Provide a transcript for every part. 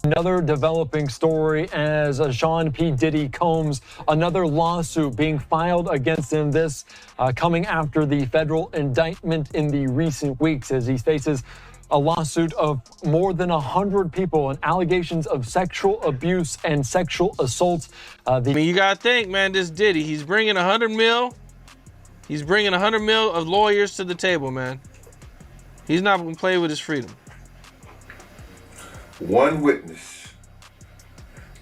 Another developing story as Sean P. Diddy Combs, another lawsuit being filed against him. This coming after the federal indictment in the recent weeks as he faces a lawsuit of more than 100 people and allegations of sexual abuse and sexual assaults. You got to think, man, this Diddy, he's bringing 100 mil. He's bringing 100 mil of lawyers to the table, man. He's not going to play with his freedom. One witness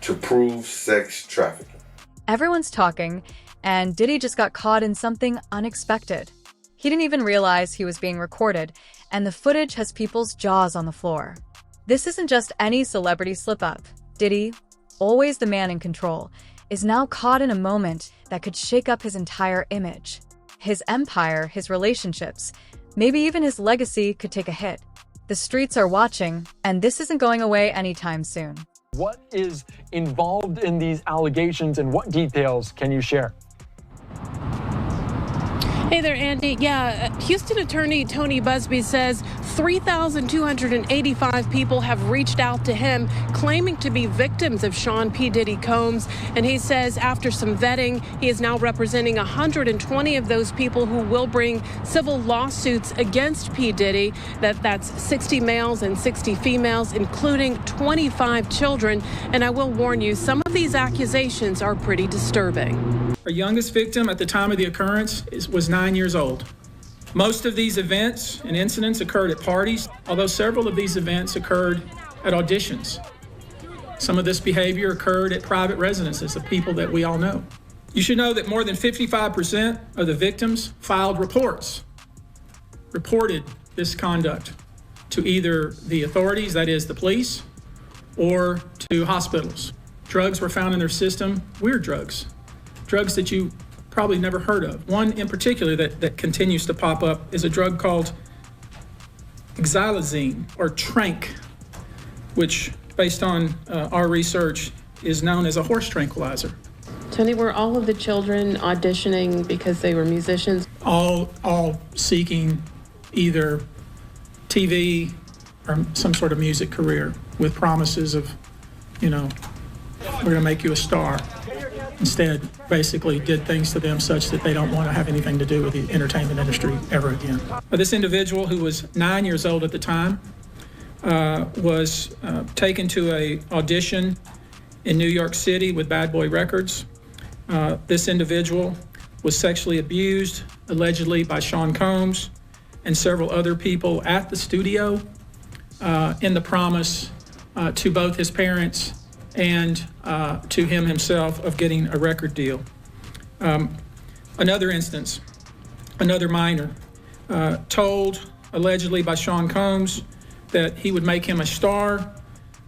to prove sex trafficking. Everyone's talking, and Diddy just got caught in something unexpected. He didn't even realize he was being recorded, and the footage has people's jaws on the floor. This isn't just any celebrity slip-up. Diddy, always the man in control, is now caught in a moment that could shake up his entire image. His empire, his relationships, maybe even his legacy could take a hit. The streets are watching, and this isn't going away anytime soon. What is involved in these allegations and what details can you share? Hey there, Andy. Yeah, Houston attorney Tony Busby says 3,285 people have reached out to him claiming to be victims of Sean P. Diddy Combs. And he says after some vetting, he is now representing 120 of those people who will bring civil lawsuits against P. Diddy. That's 60 males and 60 females, including 25 children. And I will warn you, some of these accusations are pretty disturbing. Our youngest victim at the time of the occurrence was 9 years old. Most of these events and incidents occurred at parties, although several of these events occurred at auditions. Some of this behavior occurred at private residences of people that we all know. You should know that more than 55% of the victims reported this conduct to either the authorities, that is the police, or to hospitals. Drugs were found in their system, weird drugs that you probably never heard of. One in particular that continues to pop up is a drug called xylazine, or trank, which, based on our research, is known as a horse tranquilizer. Tony, were all of the children auditioning because they were musicians? All seeking either TV or some sort of music career with promises of, we're gonna make you a star. Instead, basically did things to them such that they don't want to have anything to do with the entertainment industry ever again. This individual, who was 9 years old at the time, was taken to an audition in New York City with Bad Boy Records. This individual was sexually abused, allegedly by Sean Combs and several other people at the studio, in the promise to both his parents and to him himself of getting a record deal. Another instance, another minor, told allegedly by Sean Combs that he would make him a star,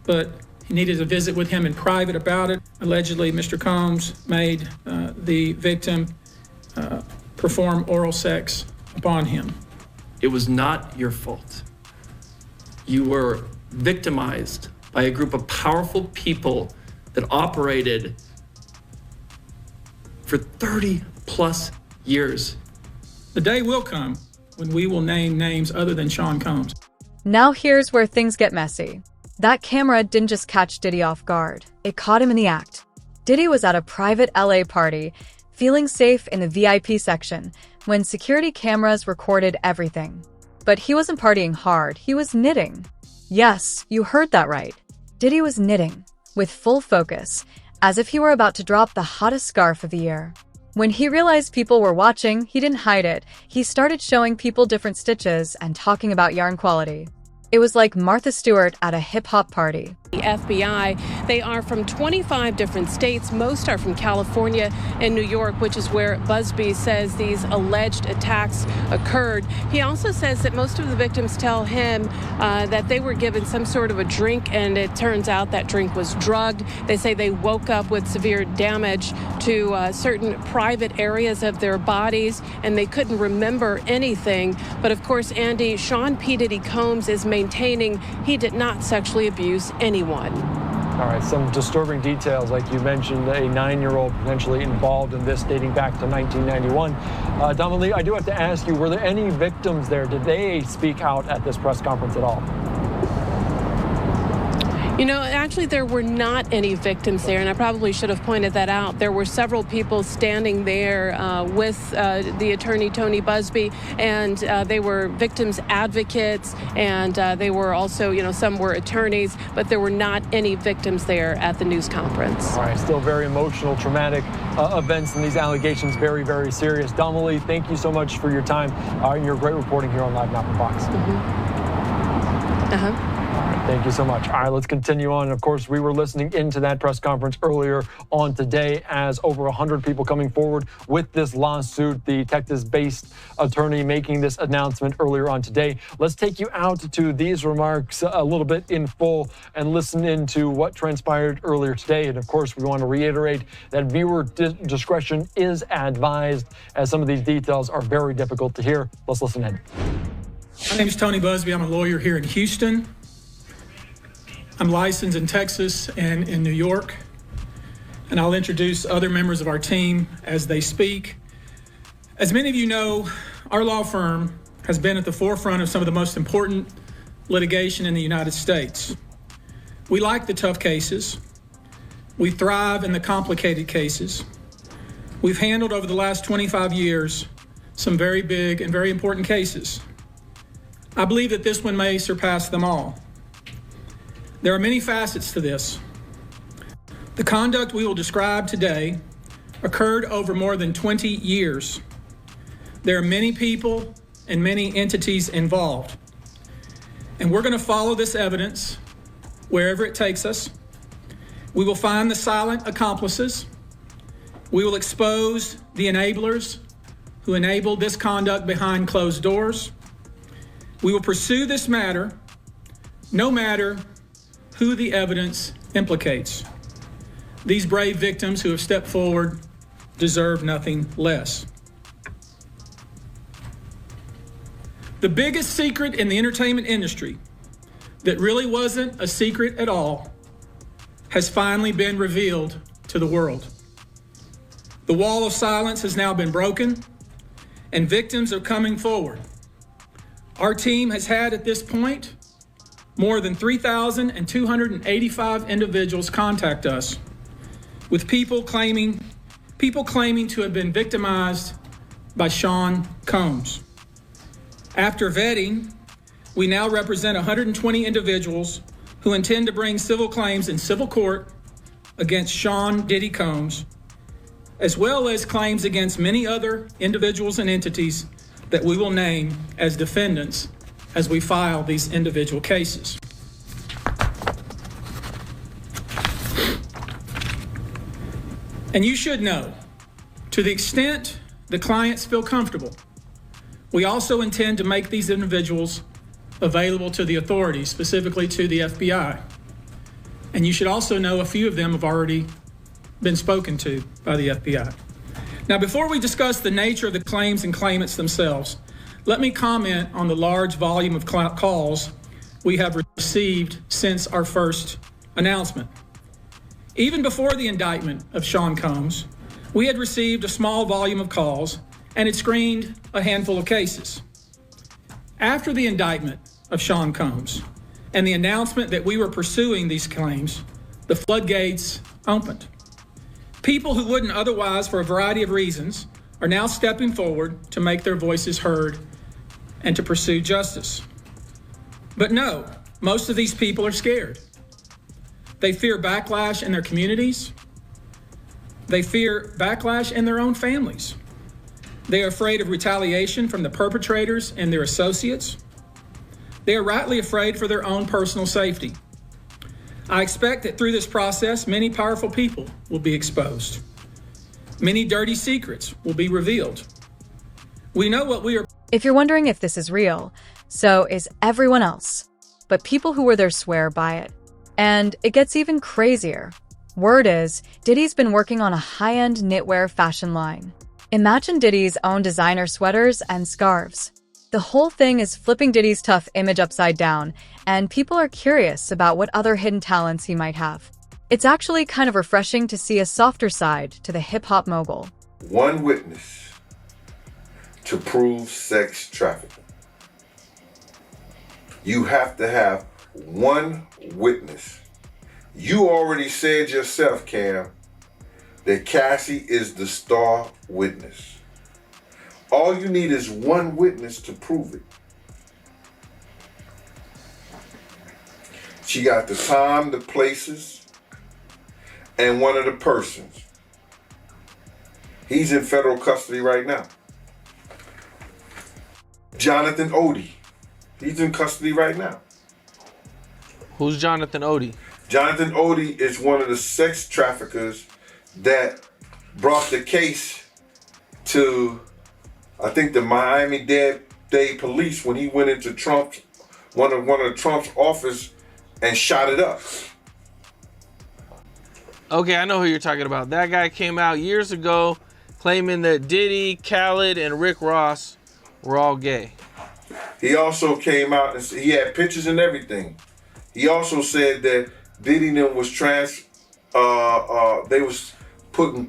but he needed to visit with him in private about it. Allegedly, Mr. Combs made the victim perform oral sex upon him. It was not your fault. You were victimized by a group of powerful people that operated for 30 plus years. The day will come when we will name names other than Sean Combs. Now here's where things get messy. That camera didn't just catch Diddy off guard. It caught him in the act. Diddy was at a private LA party, feeling safe in the VIP section, when security cameras recorded everything. But he wasn't partying hard, he was knitting. Yes, you heard that right. Diddy was knitting, with full focus, as if he were about to drop the hottest scarf of the year. When he realized people were watching, he didn't hide it. He started showing people different stitches and talking about yarn quality. It was like Martha Stewart at a hip-hop party. The FBI, they are from 25 different states. Most are from California and New York, which is where Busby says these alleged attacks occurred. He also says that most of the victims tell him that they were given some sort of a drink, and it turns out that drink was drugged. They say they woke up with severe damage to certain private areas of their bodies, and they couldn't remember anything. But of course, Andy, Sean P. Diddy Combs is maintaining he did not sexually abuse anyone. All right, some disturbing details, like you mentioned, a 9-year-old potentially involved in this dating back to 1991. Dominique, I do have to ask you, were there any victims there? Did they speak out at this press conference at all? You know, actually, there were not any victims there, and I probably should have pointed that out. There were several people standing there with the attorney, Tony Busby, and they were victims advocates, and they were also, you know, some were attorneys, but there were not any victims there at the news conference. All right, still very emotional, traumatic events, and these allegations very, very serious. Donnelly, thank you so much for your time and your great reporting here on Live Now from Fox. Thank you so much. All right, let's continue on. Of course, we were listening into that press conference earlier on today as over 100 people coming forward with this lawsuit. The Texas-based attorney making this announcement earlier on today. Let's take you out to these remarks a little bit in full and listen into what transpired earlier today. And of course, we want to reiterate that viewer discretion is advised as some of these details are very difficult to hear. Let's listen in. My name is Tony Busby. I'm a lawyer here in Houston. I'm licensed in Texas and in New York, and I'll introduce other members of our team as they speak. As many of you know, our law firm has been at the forefront of some of the most important litigation in the United States. We like the tough cases. We thrive in the complicated cases. We've handled over the last 25 years some very big and very important cases. I believe that this one may surpass them all. There are many facets to this. The conduct we will describe today occurred over more than 20 years. There are many people and many entities involved. And we're going to follow this evidence wherever it takes us. We will find the silent accomplices. We will expose the enablers who enabled this conduct behind closed doors. We will pursue this matter no matter who the evidence implicates. These brave victims who have stepped forward deserve nothing less. The biggest secret in the entertainment industry that really wasn't a secret at all has finally been revealed to the world. The wall of silence has now been broken, and victims are coming forward. Our team has had at this point more than 3,285 individuals contact us with people claiming to have been victimized by Sean Combs. After vetting, we now represent 120 individuals who intend to bring civil claims in civil court against Sean Diddy Combs, as well as claims against many other individuals and entities that we will name as defendants as we file these individual cases. And you should know, to the extent the clients feel comfortable, we also intend to make these individuals available to the authorities, specifically to the FBI. And you should also know a few of them have already been spoken to by the FBI. Now, before we discuss the nature of the claims and claimants themselves, let me comment on the large volume of calls we have received since our first announcement. Even before the indictment of Sean Combs, we had received a small volume of calls and had screened a handful of cases. After the indictment of Sean Combs and the announcement that we were pursuing these claims, the floodgates opened. People who wouldn't otherwise, for a variety of reasons, are now stepping forward to make their voices heard and to pursue justice. But no, most of these people are scared. They fear backlash in their communities. They fear backlash in their own families. They are afraid of retaliation from the perpetrators and their associates. They are rightly afraid for their own personal safety. I expect that through this process, many powerful people will be exposed. Many dirty secrets will be revealed. We know what we are. If you're wondering if this is real, so is everyone else. But people who were there swear by it. And it gets even crazier. Word is, Diddy's been working on a high-end knitwear fashion line. Imagine Diddy's own designer sweaters and scarves. The whole thing is flipping Diddy's tough image upside down, and people are curious about what other hidden talents he might have. It's actually kind of refreshing to see a softer side to the hip-hop mogul. One witness to prove sex trafficking. You have to have one witness You already said yourself, Cam, that Cassie is the star witness. All you need is one witness to prove it. She got the time, the places, and one of the persons. He's in federal custody right now. Jonathan Odie. He's in custody right now. Who's Jonathan Odie? Jonathan Odie is one of the sex traffickers that brought the case to, I think, the Miami-Dade police when he went into one of Trump's office and shot it up. Okay, I know who you're talking about. That guy came out years ago claiming that Diddy, Khaled, and Rick Ross were all gay. He also came out and he had pictures and everything. He also said that Diddy and them was they was putting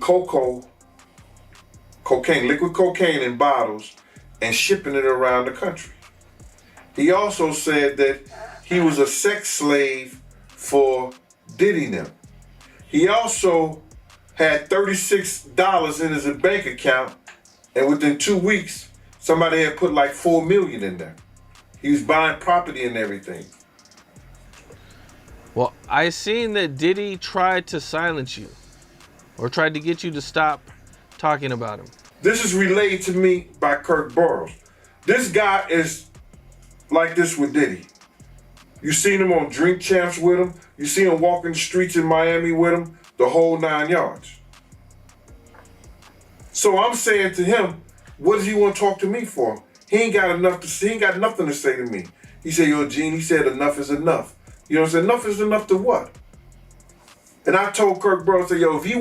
liquid cocaine in bottles and shipping it around the country. He also said that he was a sex slave for Diddy and them. He also had $36 in his bank account, and within 2 weeks, somebody had put like $4 million in there. He was buying property and everything. Well, I seen that Diddy tried to silence you or tried to get you to stop talking about him. This is relayed to me by Kirk Burrows. This guy is like this with Diddy. You seen him on Drink Champs with him. You see him walking the streets in Miami with him, the whole 9 yards. So I'm saying to him, what does he want to talk to me for? He ain't got nothing to say to me. He said, yo, Gene, he said enough is enough. You know what I'm saying? Enough is enough to what? And I told Kirk Burrows, I said, yo, if he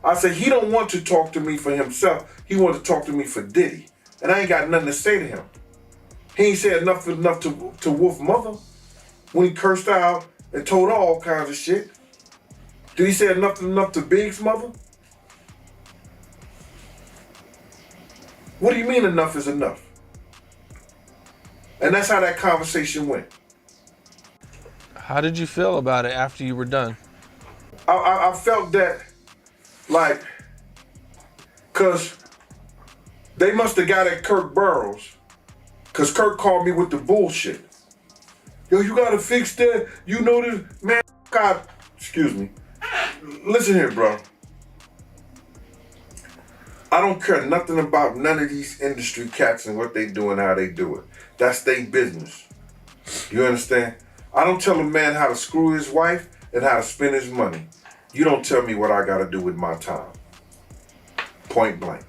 I said, he don't want to talk to me for himself. He want to talk to me for Diddy. And I ain't got nothing to say to him. He ain't said enough to Wolf Mother when he cursed out and told her all kinds of shit. Did he say enough to Big's mother? What do you mean enough is enough? And that's how that conversation went. How did you feel about it after you were done? I felt that, like, because they must have got at Kirk Burrows, because Kirk called me with the bullshit. Yo, you got to fix that. You know this. Man, God, excuse me. Listen here, bro. I don't care nothing about none of these industry cats and what they do and how they do it. That's their business. You understand? I don't tell a man how to screw his wife and how to spend his money. You don't tell me what I got to do with my time. Point blank.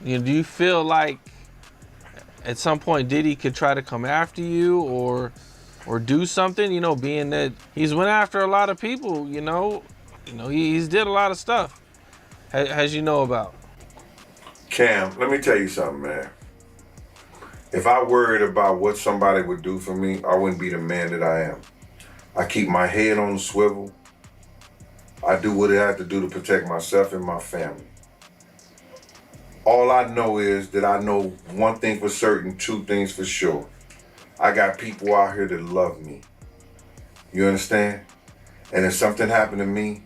Do you feel like at some point Diddy could try to come after you or do something, being that he's went after a lot of people, he's did a lot of stuff, as you know about. Cam, let me tell you something, man. If I worried about what somebody would do for me, I wouldn't be the man that I am. I keep my head on the swivel. I do what I have to do to protect myself and my family. All I know is that I know one thing for certain, two things for sure. I got people out here that love me. You understand? And if something happened to me...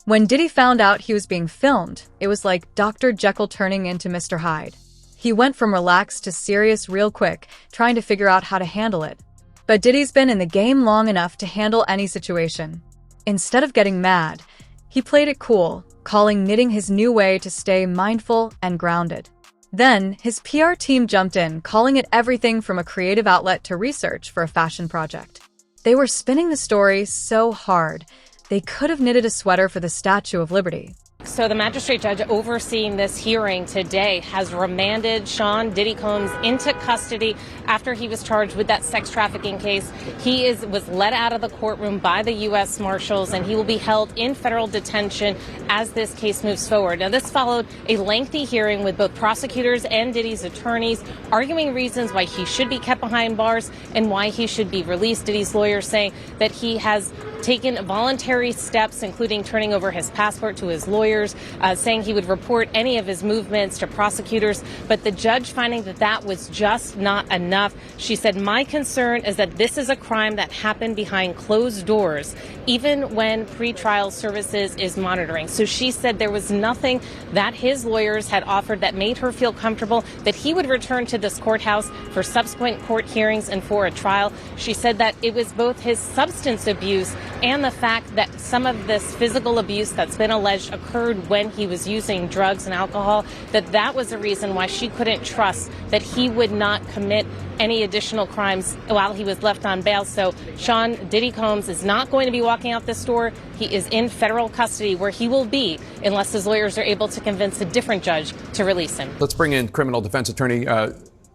When Diddy found out he was being filmed, it was like Dr. Jekyll turning into Mr. Hyde. He went from relaxed to serious real quick, trying to figure out how to handle it. But Diddy's been in the game long enough to handle any situation. Instead of getting mad, he played it cool, calling knitting his new way to stay mindful and grounded. Then, his PR team jumped in, calling it everything from a creative outlet to research for a fashion project. They were spinning the story so hard, they could have knitted a sweater for the Statue of Liberty. So the magistrate judge overseeing this hearing today has remanded Sean Diddy Combs into custody after he was charged with that sex trafficking case. He was let out of the courtroom by the U.S. Marshals, and he will be held in federal detention as this case moves forward. Now, this followed a lengthy hearing with both prosecutors and Diddy's attorneys arguing reasons why he should be kept behind bars and why he should be released. Diddy's lawyers saying that he has taken voluntary steps, including turning over his passport to his lawyers, saying he would report any of his movements to prosecutors. But the judge finding that that was just not enough. She said, my concern is that this is a crime that happened behind closed doors, even when pretrial services is monitoring. So she said there was nothing that his lawyers had offered that made her feel comfortable that he would return to this courthouse for subsequent court hearings and for a trial. She said that it was both his substance abuse and the fact that some of this physical abuse that's been alleged occurred when he was using drugs and alcohol, that was a reason why she couldn't trust that he would not commit any additional crimes while he was left on bail. So Sean Diddy Combs is not going to be walking out this door. He is in federal custody, where he will be unless his lawyers are able to convince a different judge to release him. Let's bring in criminal defense attorney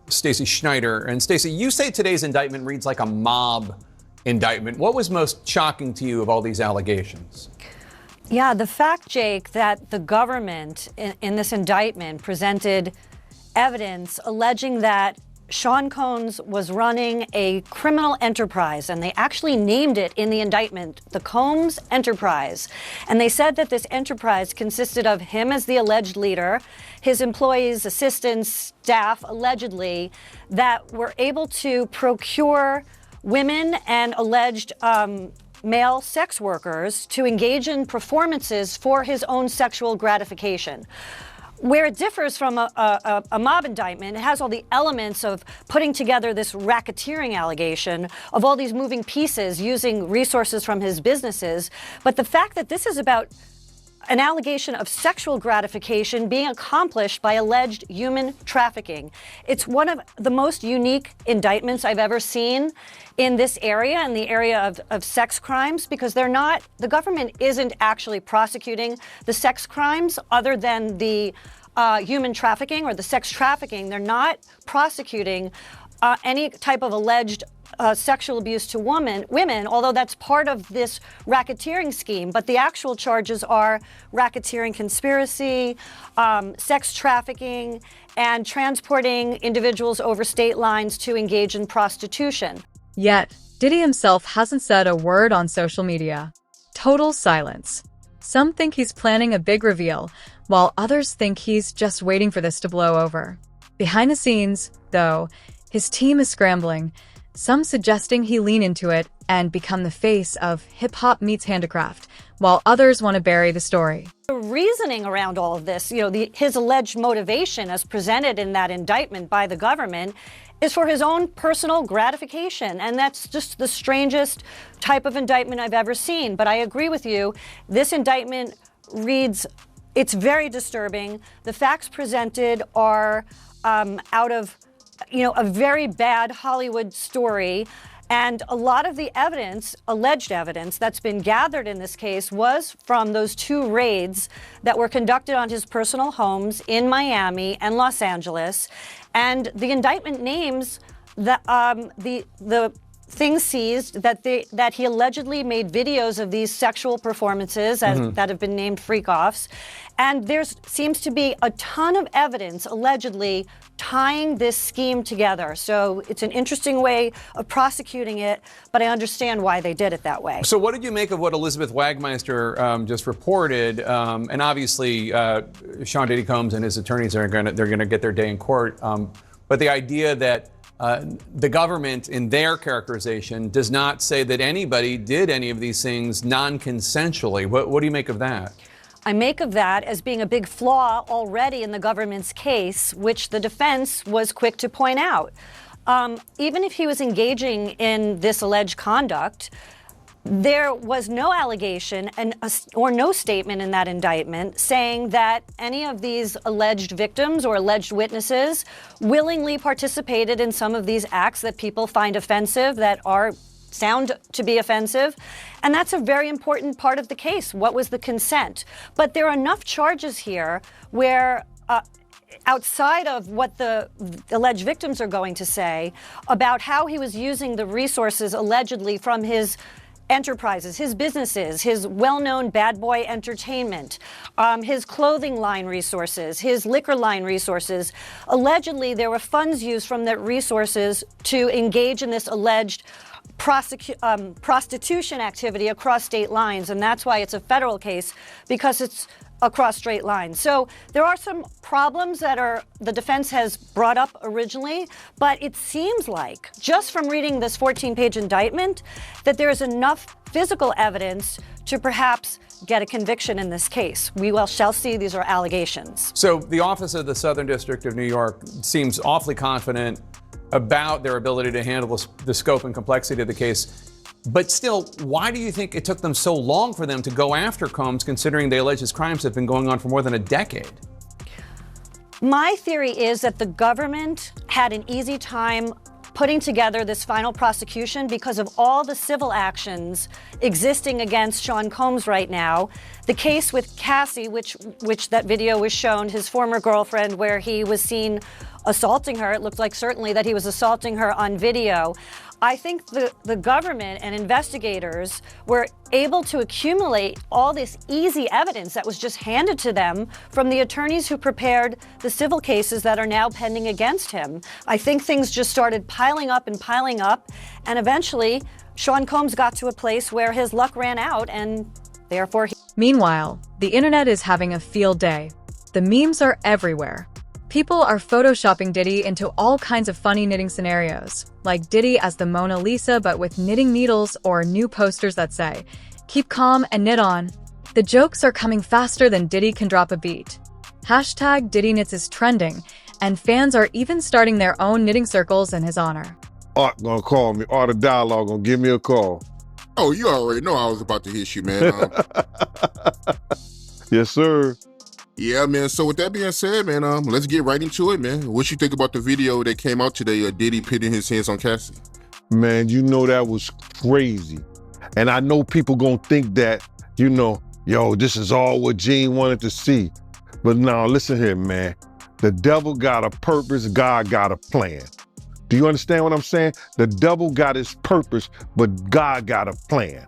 Stacey Schneider. And Stacey, you say today's indictment reads like a mob indictment. What was most shocking to you of all these allegations? Yeah, the fact, Jake, that the government in this indictment presented evidence alleging that Sean Combs was running a criminal enterprise, and they actually named it in the indictment, the Combs Enterprise. And they said that this enterprise consisted of him as the alleged leader, his employees, assistants, staff, allegedly, that were able to procure women and alleged male sex workers to engage in performances for his own sexual gratification. Where it differs from a mob indictment, it has all the elements of putting together this racketeering allegation of all these moving pieces using resources from his businesses. But the fact that this is about an allegation of sexual gratification being accomplished by alleged human trafficking. It's one of the most unique indictments I've ever seen in this area, in the area of sex crimes, because the government isn't actually prosecuting the sex crimes other than the human trafficking or the sex trafficking. They're not prosecuting any type of alleged sexual abuse to women, although that's part of this racketeering scheme. But the actual charges are racketeering conspiracy, sex trafficking, and transporting individuals over state lines to engage in prostitution. Yet, Diddy himself hasn't said a word on social media. Total silence. Some think he's planning a big reveal, while others think he's just waiting for this to blow over. Behind the scenes, though, his team is scrambling, some suggesting he lean into it and become the face of hip-hop meets handicraft, while others want to bury the story. The reasoning around all of this, his alleged motivation as presented in that indictment by the government, is for his own personal gratification. And that's just the strangest type of indictment I've ever seen. But I agree with you. This indictment it's very disturbing. The facts presented are out of a very bad Hollywood story. And a lot of the evidence, alleged evidence, that's been gathered in this case was from those two raids that were conducted on his personal homes in Miami and Los Angeles. And the indictment names the things seized that he allegedly made videos of these sexual performances that have been named freak-offs. And there seems to be a ton of evidence allegedly tying this scheme together. So it's an interesting way of prosecuting it, but I understand why they did it that way. So what did you make of what Elizabeth Wagmeister just reported? And obviously, Sean Diddy Combs and his attorneys they're going to get their day in court. But the idea that the government, in their characterization, does not say that anybody did any of these things non-consensually. What do you make of that? I make of that as being a big flaw already in the government's case, which the defense was quick to point out. Even if he was engaging in this alleged conduct, there was no allegation or no statement in that indictment saying that any of these alleged victims or alleged witnesses willingly participated in some of these acts that people find offensive, that sound to be offensive. And that's a very important part of the case. What was the consent? But there are enough charges here where outside of what the alleged victims are going to say about how he was using the resources allegedly from his enterprises, his businesses, his well-known Bad Boy Entertainment, his clothing line resources, his liquor line resources. Allegedly, there were funds used from the resources to engage in this alleged prostitution activity across state lines, and that's why it's a federal case, because it's across straight lines. So there are some problems that the defense has brought up originally, but it seems like, just from reading this 14-page indictment, that there is enough physical evidence to perhaps get a conviction in this case. We shall see. These are allegations. So the Office of the Southern District of New York seems awfully confident about their ability to handle the scope and complexity of the case. But still, why do you think it took them so long for them to go after Combs, considering they allege his crimes have been going on for more than a decade? My theory is that the government had an easy time putting together this final prosecution because of all the civil actions existing against Sean Combs right now. The case with Cassie, which that video was shown, his former girlfriend, where he was seen assaulting her. It looked like certainly that he was assaulting her on video. I think the government and investigators were able to accumulate all this easy evidence that was just handed to them from the attorneys who prepared the civil cases that are now pending against him. I think things just started piling up, and eventually Sean Combs got to a place where his luck ran out, and therefore Meanwhile, the internet is having a field day. The memes are everywhere. People are photoshopping Diddy into all kinds of funny knitting scenarios, like Diddy as the Mona Lisa but with knitting needles, or new posters that say, "Keep calm and knit on." The jokes are coming faster than Diddy can drop a beat. Hashtag Diddy Knits is trending, and fans are even starting their own knitting circles in his honor. Art gonna call me. Art of Dialogue gonna give me a call. Oh, you already know I was about to hit you, man. Yes, sir. Yeah, man. So with that being said, man, let's get right into it, man. What you think about the video that came out today of Diddy pitting his hands on Cassie? Man, you know that was crazy. And I know people gonna think that, yo, this is all what Gene wanted to see. But now, listen here, man. The devil got a purpose, God got a plan. Do you understand what I'm saying? The devil got his purpose, but God got a plan.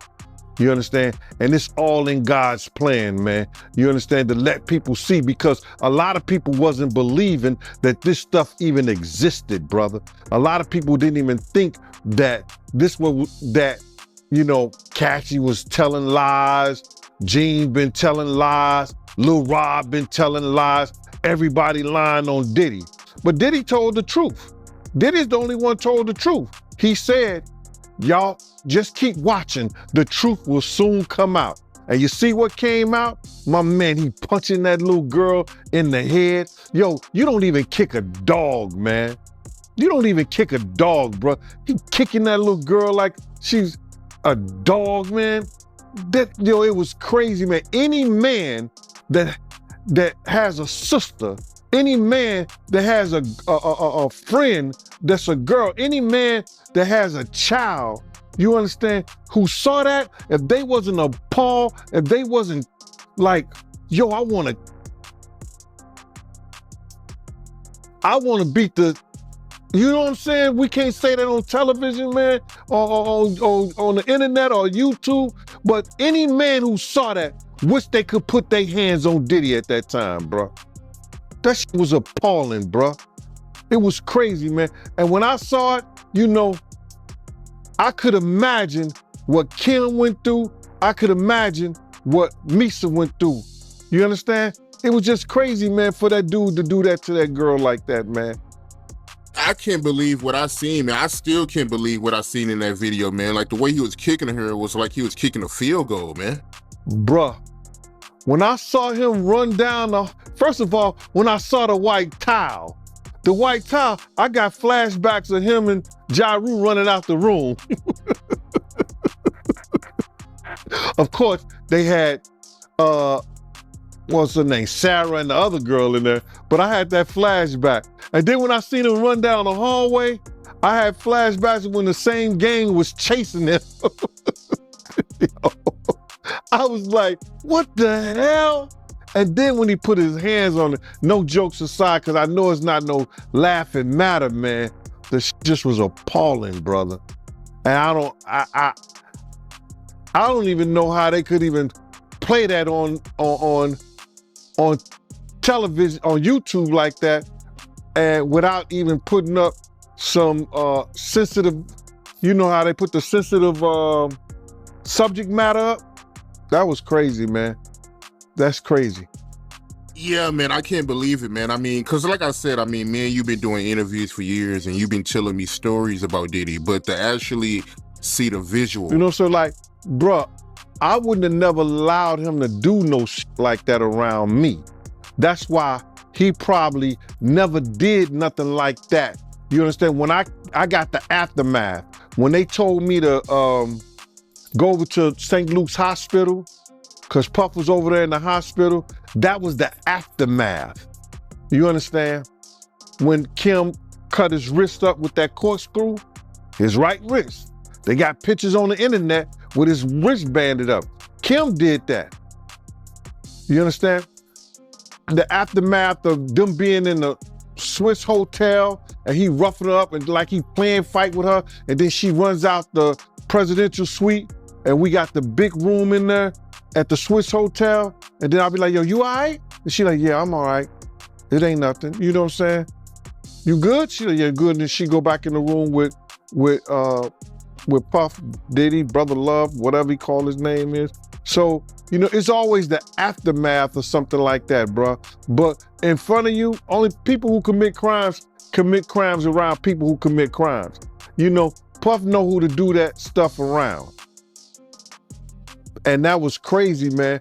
You understand? And it's all in God's plan, man. You understand? To let people see, because a lot of people wasn't believing that this stuff even existed, brother. A lot of people didn't even think that Cassie was telling lies, Gene been telling lies, Lil Rob been telling lies, everybody lying on Diddy. But Diddy told the truth. Diddy's the only one told the truth. He said, y'all just keep watching. The truth will soon come out. And you see what came out? My man, he punching that little girl in the head. Yo, you don't even kick a dog, man. You don't even kick a dog, bro. He kicking that little girl like she's a dog, man. It was crazy, man. Any man that has a sister, any man that has a friend that's a girl, any man that has a child, you understand, who saw that, if they wasn't appalled, if they wasn't like, yo, I want to beat the, you know what I'm saying? We can't say that on television, man, or on the internet or YouTube, but any man who saw that, wish they could put their hands on Diddy at that time, bro. That shit was appalling, bro. It was crazy, man. And when I saw it, I could imagine what Kim went through. I could imagine what Misa went through. You understand? It was just crazy, man, for that dude to do that to that girl like that, man. I can't believe what I seen, man. I still can't believe what I seen in that video, man. Like the way he was kicking her was like he was kicking a field goal, man. Bruh, when I saw him run down first of all, when I saw the white towel, I got flashbacks of him and Ja Rule running out the room. Of course, they had, what's her name, Sarah and the other girl in there, but I had that flashback. And then when I seen him run down the hallway, I had flashbacks when the same gang was chasing him. I was like, what the hell? And then when he put his hands on it, no jokes aside, because I know it's not no laughing matter, man. The shit just was appalling, brother. And I don't even know how they could even play that on television, on YouTube like that, and without even putting up some sensitive You know how they put the sensitive subject matter up? That was crazy, man. That's crazy. Yeah, man, I can't believe it, man. I mean, because like I said, I mean, man, you've been doing interviews for years and you've been telling me stories about Diddy, but to actually see the visual. You know, so like, bruh, I wouldn't have never allowed him to do no shit like that around me. That's why he probably never did nothing like that. You understand? When I got the aftermath, when they told me to go over to St. Luke's Hospital, because Puff was over there in the hospital, that was the aftermath. You understand? When Kim cut his wrist up with that corkscrew, his right wrist. They got pictures on the internet with his wrist banded up. Kim did that. You understand? The aftermath of them being in the Swiss hotel and he roughing her up and like he playing fight with her, and then she runs out the presidential suite and we got the big room in there at the Swiss hotel, and then I'll be like, yo, you all right? And she like, yeah, I'm all right. It ain't nothing. You know what I'm saying? You good? She like, yeah, good. And then she go back in the room with Puff Diddy, Brother Love, whatever he call his name is. So, you know, it's always the aftermath or something like that, bro. But in front of you, only people who commit crimes around people who commit crimes. You know, Puff know who to do that stuff around. And that was crazy, man.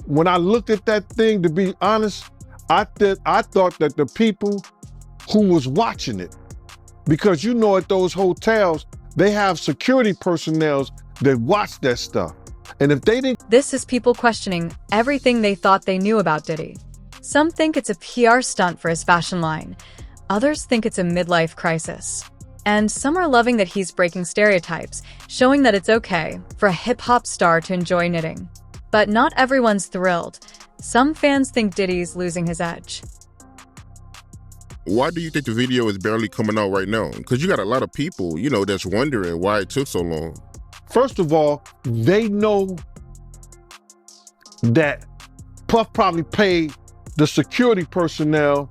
When I looked at that thing, to be honest, I thought that the people who was watching it, because you know at those hotels, they have security personnel that watch that stuff. And if they didn't... This is people questioning everything they thought they knew about Diddy. Some think it's a PR stunt for his fashion line. Others think it's a midlife crisis. And some are loving that he's breaking stereotypes, showing that it's okay for a hip-hop star to enjoy knitting. But not everyone's thrilled. Some fans think Diddy's losing his edge. Why do you think the video is barely coming out right now? Because you got a lot of people, you know, that's wondering why it took so long. First of all, they know that Puff probably paid the security personnel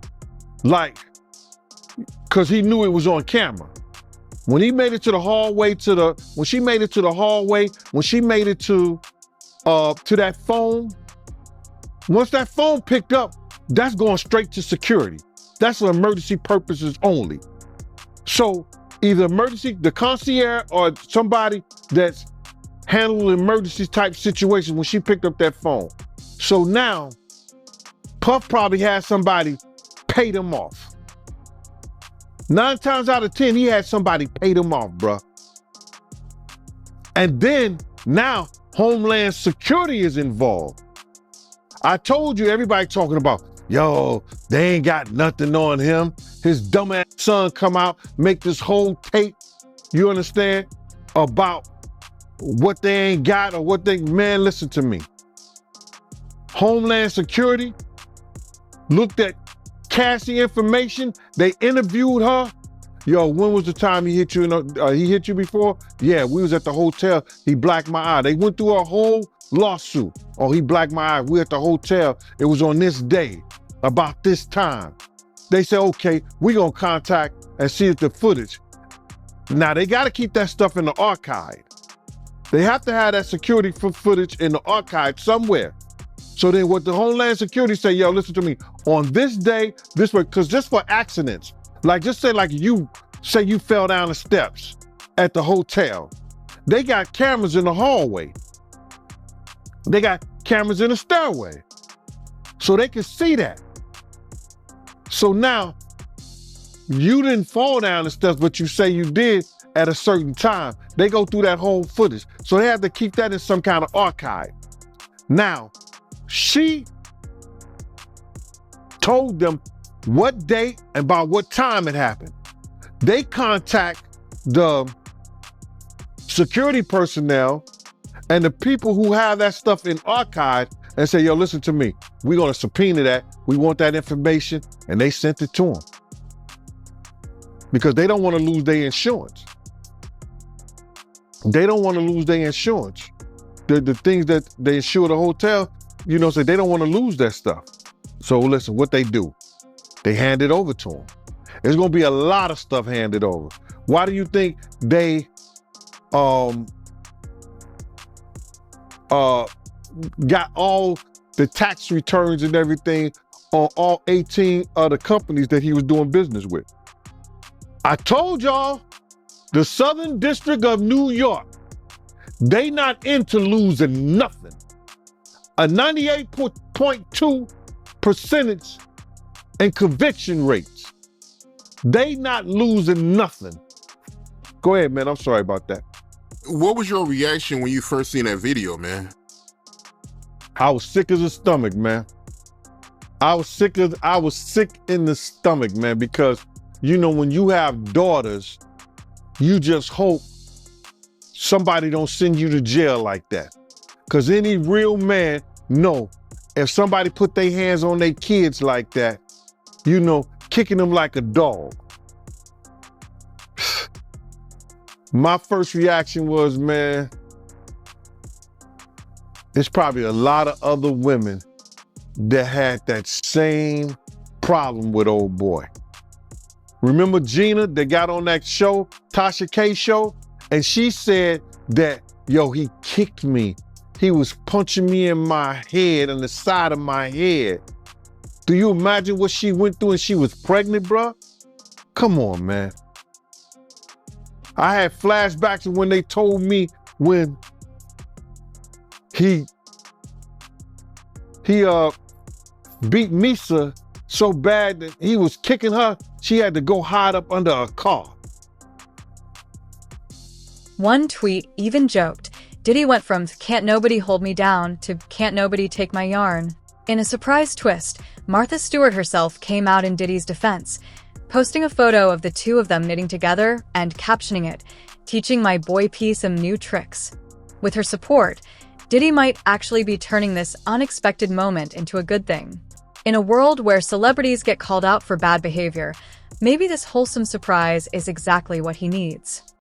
because he knew it was on camera. When he made it to the hallway, when she made it to that phone, once that phone picked up, that's going straight to security. That's for emergency purposes only. So either the concierge or somebody that's handling emergency type situations when she picked up that phone. So now, Puff probably had somebody pay them off. 9 times out of 10, he had somebody pay them off, bruh. And then now Homeland Security is involved. I told you, everybody talking about, yo, they ain't got nothing on him. His dumbass son come out, make this whole tape, you understand, about what they ain't got or what they, man, listen to me. Homeland Security looked at Cassie information. They interviewed her. Yo, when was the time he hit you? He hit you before? Yeah, we was at the hotel. He blacked my eye. They went through a whole lawsuit. Oh, he blacked my eye. We at the hotel. It was on this day, about this time. They said, okay, we gonna contact and see if the footage. Now they gotta keep that stuff in the archive. They have to have that security footage in the archive somewhere. So then what the Homeland Security say, yo, listen to me, on this day, this way, because just for accidents, like just say like you fell down the steps at the hotel. They got cameras in the hallway. They got cameras in the stairway. So they can see that. So now, you didn't fall down the steps, but you say you did at a certain time. They go through that whole footage. So they have to keep that in some kind of archive. Now, she told them what date and by what time it happened. They contact the security personnel and the people who have that stuff in archive and say, yo, listen to me. We're going to subpoena that. We want that information. And they sent it to them because they don't want to lose their insurance. They don't want to lose their insurance. The things that they insure the hotel, you know, so they don't want to lose that stuff. So listen, what they do, they hand it over to them. There's going to be a lot of stuff handed over. Why do you think they got all the tax returns and everything on all 18 other companies that he was doing business with? I told y'all, the Southern District of New York, they not into losing nothing. A 98.2 percentage and conviction rates. They not losing nothing. Go ahead, man. I'm sorry about that. What was your reaction when you first seen that video, man? I was sick as a stomach, man. I was sick in the stomach, man, because you know, when you have daughters, you just hope somebody don't send you to jail like that. Because any real man know if somebody put their hands on their kids like that, you know, kicking them like a dog. My first reaction was, man, there's probably a lot of other women that had that same problem with old boy. Remember Gina that got on that show, Tasha K show? And she said that, yo, he kicked me. He was punching me in my head, on the side of my head. Do you imagine what she went through and she was pregnant, bruh? Come on, man. I had flashbacks of when they told me when he beat Misa so bad that he was kicking her, she had to go hide up under a car. One tweet even joked, Diddy went from "can't nobody hold me down" to "can't nobody take my yarn." In a surprise twist, Martha Stewart herself came out in Diddy's defense, posting a photo of the two of them knitting together and captioning it, "Teaching my boy P some new tricks." With her support, Diddy might actually be turning this unexpected moment into a good thing. In a world where celebrities get called out for bad behavior, maybe this wholesome surprise is exactly what he needs.